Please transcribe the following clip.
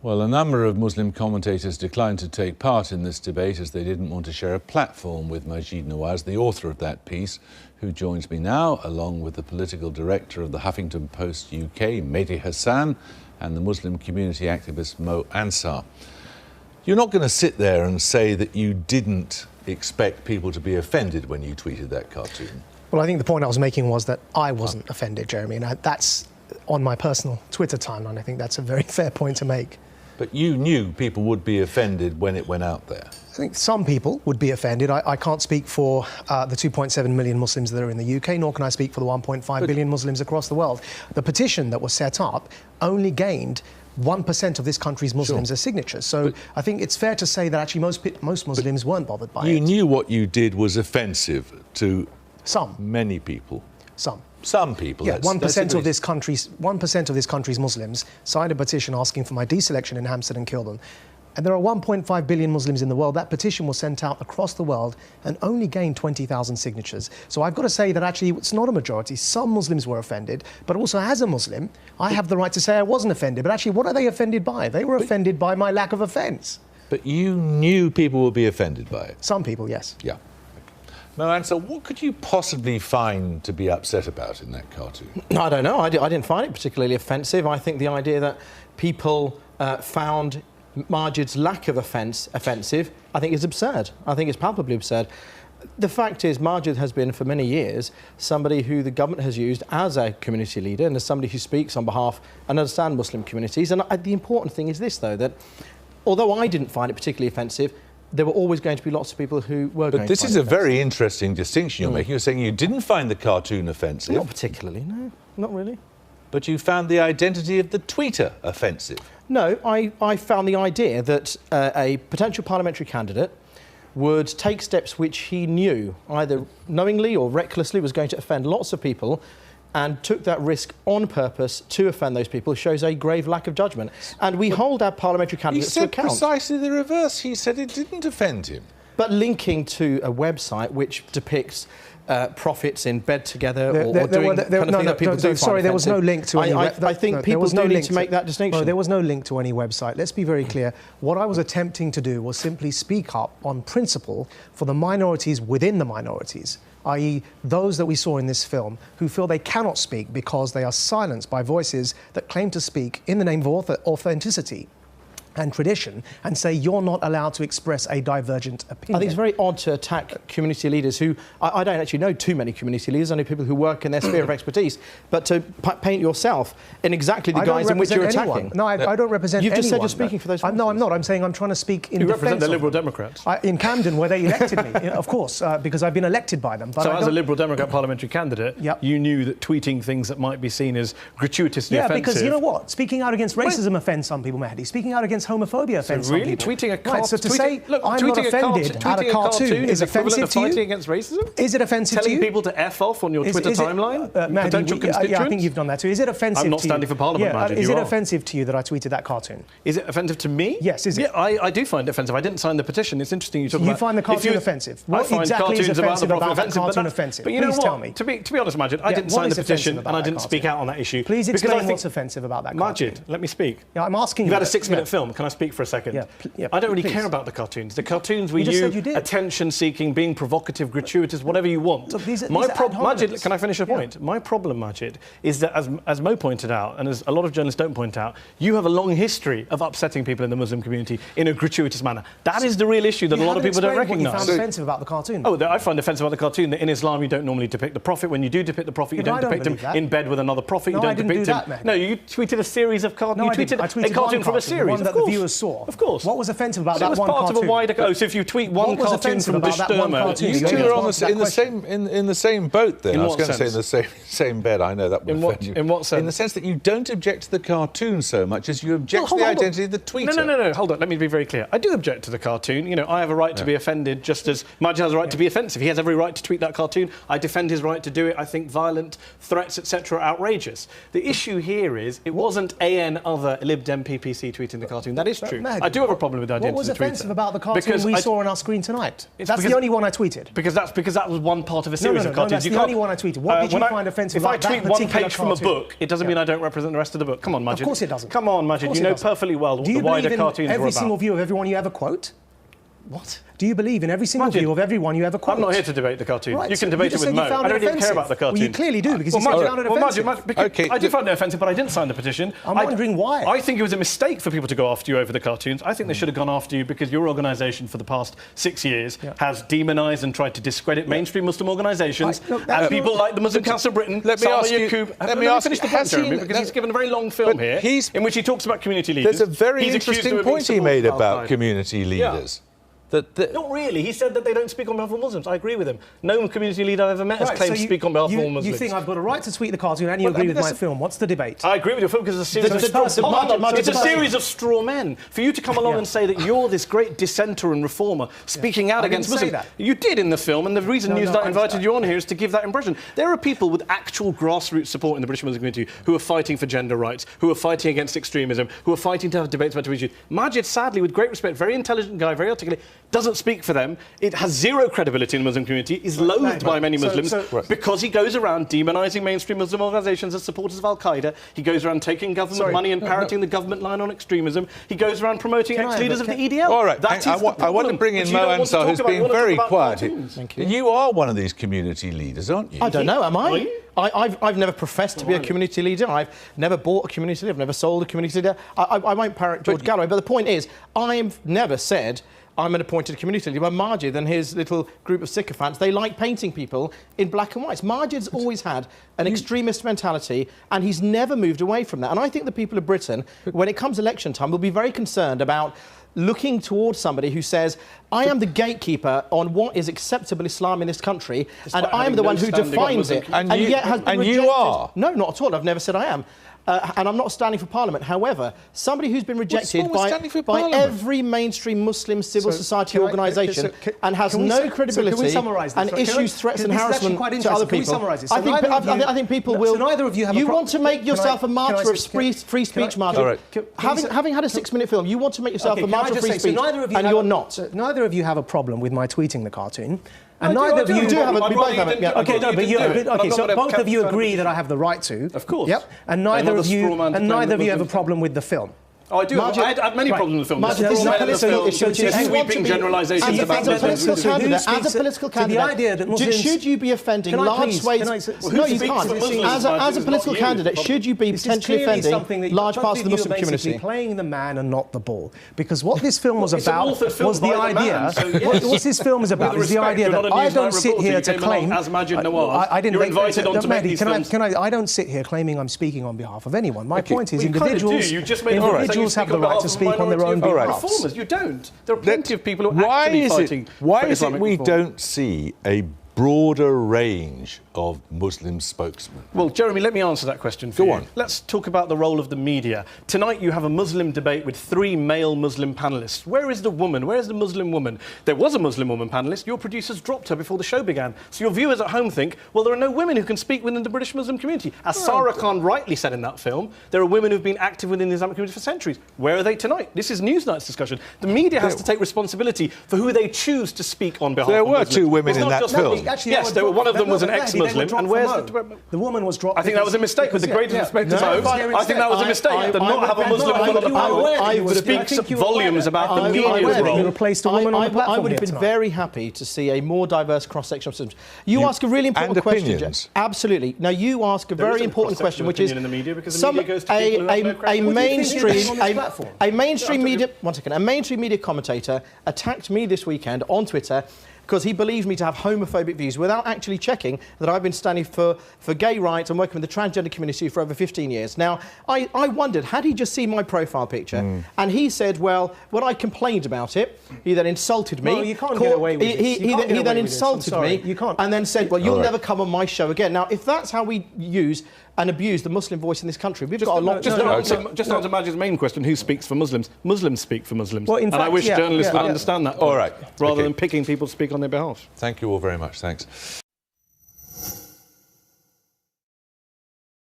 Well, a number of Muslim commentators declined to take part in this debate as they didn't want to share a platform with Maajid Nawaz, the author of that piece, who joins me now, along with the political director of the Huffington Post UK, Mehdi Hassan, and the Muslim community activist Ansar. You're not going to sit there and say that you didn't expect people to be offended when you tweeted that cartoon. Well, I think the point I was making was that I wasn't offended, Jeremy, and that's on my personal Twitter timeline. I think that's a very fair point to make. But you knew people would be offended when it went out there. I think some people would be offended. I can't speak for the 2.7 million Muslims that are in the UK, nor can I speak for the 1.5 billion Muslims across the world. The petition that was set up only gained 1% of this country's Muslims as signatures. So I think it's fair to say that actually most Muslims weren't bothered by it. You knew what you did was offensive to many people. Some people. Yeah, 1% of this country's Muslims signed a petition asking for my deselection in Hampstead and Kilburn. And there are 1.5 billion Muslims in the world. That petition was sent out across the world and only gained 20,000 signatures. So I've got to say that actually it's not a majority. Some Muslims were offended, but also as a Muslim, I have the right to say I wasn't offended. But actually, what are they offended by? They were offended by my lack of offence. But you knew people would be offended by it? Some people, yes. Yeah. Now, Ansar, what could you possibly find to be upset about in that cartoon? I don't know. I didn't find it particularly offensive. I think the idea that people found Maajid's lack of offensive, I think is absurd. I think it's palpably absurd. The fact is, Maajid has been, for many years, somebody who the government has used as a community leader and as somebody who speaks on behalf and understands Muslim communities. And the important thing is this, though, that although I didn't find it particularly offensive, there were always going to be lots of people who were going to find it offensive. But this is a very interesting distinction you're making. You're saying you didn't find the cartoon offensive. Not particularly, no, not really. But you found the identity of the tweeter offensive. No, I found the idea that a potential parliamentary candidate would take steps which he knew, either knowingly or recklessly, was going to offend lots of people, and took that risk on purpose to offend those people, shows a grave lack of judgment. And we hold our parliamentary candidates to account. He said precisely the reverse. He said it didn't offend him. But linking to a website which depicts prophets in bed together or doing the kind of thing that people do find Sorry, there was no link to any website. I think people do need to make that distinction. No, there was no link to any website. Let's be very clear. What I was attempting to do was simply speak up on principle for the minorities within the minorities, i.e. those that we saw in this film who feel they cannot speak because they are silenced by voices that claim to speak in the name of authenticity and tradition, and say you're not allowed to express a divergent opinion. I think it's very odd to attack community leaders who... I don't actually know too many community leaders, I know people who work in their sphere of expertise, but to paint yourself in exactly the guise in which you're attacking. No, I don't represent anyone. You've just said you're speaking for those... No, I'm not. I'm saying I'm trying to speak in defence. You represent the Liberal Democrats? In Camden, where they elected me, of course, because I've been elected by them. But so as a Liberal Democrat parliamentary candidate, you knew that tweeting things that might be seen as gratuitously offensive... Yeah, because you know what? Speaking out against racism offends some people, Mehdi. Speaking out against homophobia offends some people. Tweeting a cartoon... Right, so to say I'm not offended at a cartoon is offensive to you? Fighting against racism? Is it offensive to you? Telling people to F off on your Twitter timeline? Potential constituents? Yeah, I think you've done that too. Is it offensive to you? I'm not standing for Parliament, Maajid. Is it offensive to you that I tweeted that cartoon? Is it offensive to me? Yes, is it? Yeah, I do find it offensive. I didn't sign the petition. It's interesting you talk about... You find the cartoon offensive? What exactly is offensive about the cartoon offensive? But you know what? Tell me. To be honest, Maajid, I didn't sign the petition and I didn't speak out on that issue. Please explain what's offensive about that cartoon. Maajid, let me speak. Yeah, I'm asking you. You've had a 6-minute film. Can I speak for a second? Yeah. I don't really care about the cartoons. The cartoons were you attention-seeking, being provocative, gratuitous, whatever you want. Maajid, can I finish a point? My problem, Maajid, is that, as Mo pointed out, and as a lot of journalists don't point out, you have a long history of upsetting people in the Muslim community in a gratuitous manner. That is the real issue that a lot of people don't recognise. What you found offensive about the cartoon? Oh, I find offensive about the cartoon that in Islam you don't normally depict the Prophet. When you do depict the Prophet, you don't depict him in bed with another Prophet. You don't depict him. No, you tweeted a series of cartoons. You tweeted a cartoon from a series. One that the viewers saw. Of course. What was offensive about that one cartoon? It was part of a wider... Oh, so if you tweet one cartoon from the Stürmer... You two are in the same boat then. I was going to say in the same bed. I know that would offend you. In what sense? In the sense that you don't object to the cartoon so much as you object to the identity of the tweeter. No, hold on. Let me be very clear. I do object to the cartoon. You know, I have a right to be offended just as Maajid has a right to be offensive. He has every right to tweet that cartoon. I defend his right to do it. I think violent threats, etc., are outrageous. The issue here is it wasn't other Lib Dem PPC tweeting the cartoon. cartoon. That is true. I do have a problem with the identity What was of the tweeter. offensive about the cartoon we saw on our screen tonight? That's the only one I tweeted. Because that was one part of a series of cartoons. That's the only one I tweeted. What did you find offensive about that particular cartoon? If I tweet one page from a book, it doesn't mean I don't represent the rest of the book. Come on, Maajid. Of course it doesn't. Come on, Maajid. You know perfectly well what the wider cartoons were about. Do you believe in every single view of everyone you ever quote? What? Do you believe in every single view of everyone you ever quote? I'm not here to debate the cartoon. Right, you can debate it with Mo. I don't even care about the cartoon. Well, you clearly do, because you said you found it offensive. I did find it offensive, but I didn't sign the petition. I'm wondering why. I think it was a mistake for people to go after you over the cartoons. I think they should have gone after you because your organisation for the past 6 years has demonised and tried to discredit mainstream Muslim organisations and people like the Muslim Council of Britain. Let me finish the point, Jeremy, because he's given a very long film here in which he talks about community leaders. There's a very interesting point he made about community leaders. Not really. He said that they don't speak on behalf of Muslims. I agree with him. No community leader I've ever met has claimed to speak on behalf of all Muslims. You think I've got a right to tweet the cartoon and you agree with my film? What's the debate? I agree with your film because it's a series of straw men. For you to come along and say that you're this great dissenter and reformer speaking out against Muslims. You did in the film, and the reason Newsnight invited you on here is to give that impression. There are people with actual grassroots support in the British Muslim community who are fighting for gender rights, who are fighting against extremism, who are fighting to have debates about issues. Maajid, sadly, with great respect, very intelligent guy, very articulate, doesn't speak for them. It has zero credibility in the Muslim community, is loathed by many Muslims because he goes around demonising mainstream Muslim organisations as supporters of Al-Qaeda. He goes around taking government money and parroting the government line on extremism. He goes around promoting ex-leaders of the EDL. All right, I want to bring in Mo Ansar, who's been very quiet. Thank you. You are one of these community leaders, aren't you? I don't know, am I? I've never professed to be a community leader. I've never bought a community leader. I've never sold a community leader. I won't parrot George Galloway, but the point is, I've never said I'm an appointed community leader. But Maajid and his little group of sycophants, they like painting people in black and whites. Maajid's always had an extremist mentality, and he's never moved away from that. And I think the people of Britain, when it comes election time, will be very concerned about looking towards somebody who says, I am the gatekeeper on what is acceptable Islam in this country, and I am the one who defines it. And you are? No, not at all. I've never said I am. And I'm not standing for Parliament. However, somebody who's been rejected by every mainstream Muslim civil society organisation and has no credibility and issues threats and harassment to other people. I think people will. So neither of you have. You want to make yourself a martyr of free speech, Maajid. Having had a 6-minute film, you want to make yourself a martyr of free speech, and you're not. Neither of you have a problem with my tweeting the cartoon. And neither of you do have it. We both have it. Okay, no, but so both of you agree that I have the right to. Of course. Yep. And neither of you have a problem with the film. Oh, I do. I had many problems with the film. It's sweeping generalisations about as a political candidate, should you be offending large swathes? No, you can't. As a political candidate, should you be potentially offending large parts of the Muslim community? Playing the man and not the ball, because what this film was about was the idea. What this film is about is the idea that I don't sit here to claim. As Maajid Nawaz, I didn't invited on to make these films. I don't sit here claiming I'm speaking on behalf of anyone. My point is individuals have the right to speak on their own behalf. Reformers, you don't. There are plenty of people who are actually fighting for Islamic reform. Why is it we don't see a broader range of Muslim spokesmen? Well, Jeremy, let me answer that question for you. Go on. Let's talk about the role of the media. Tonight you have a Muslim debate with 3 male Muslim panellists. Where is the woman? Where is the Muslim woman? There was a Muslim woman panellist. Your producers dropped her before the show began. So your viewers at home think, well, there are no women who can speak within the British Muslim community. As Sarah Khan rightly said in that film, there are women who've been active within the Islamic community for centuries. Where are they tonight? This is Newsnight's discussion. The media has to take responsibility for who they choose to speak on behalf of Muslims. There were 2 women in that film. Yes, one of them was an ex-Muslim, and where's the woman was dropped? I think that was a mistake. With the greatest respect to Mo, I think that was a mistake. To not have a Muslim woman on the panel speaks volumes about the media's role. You replaced a woman on the platform. I would have been very happy to see a more diverse cross-section of Muslims. You ask a really important question. Absolutely. Now you ask a very important question, which is a mainstream media commentator attacked me this weekend on Twitter because he believes me to have homophobic views without actually checking that I've been standing for gay rights and working with the transgender community for over 15 years. Now, I wondered, had he just seen my profile picture? And he said, well, when I complained about it, he then insulted me. No, you can't get away with this. He then insulted me and then said, well, you'll never come on my show again. Now, if that's how we use and abuse the Muslim voice in this country, we've got a lot... Just answer Maajid's main question, who speaks for Muslims? Muslims speak for Muslims. Well, in fact, I wish journalists would understand that. All right. Rather than picking people to speak on their behalf. Thank you all very much. Thanks.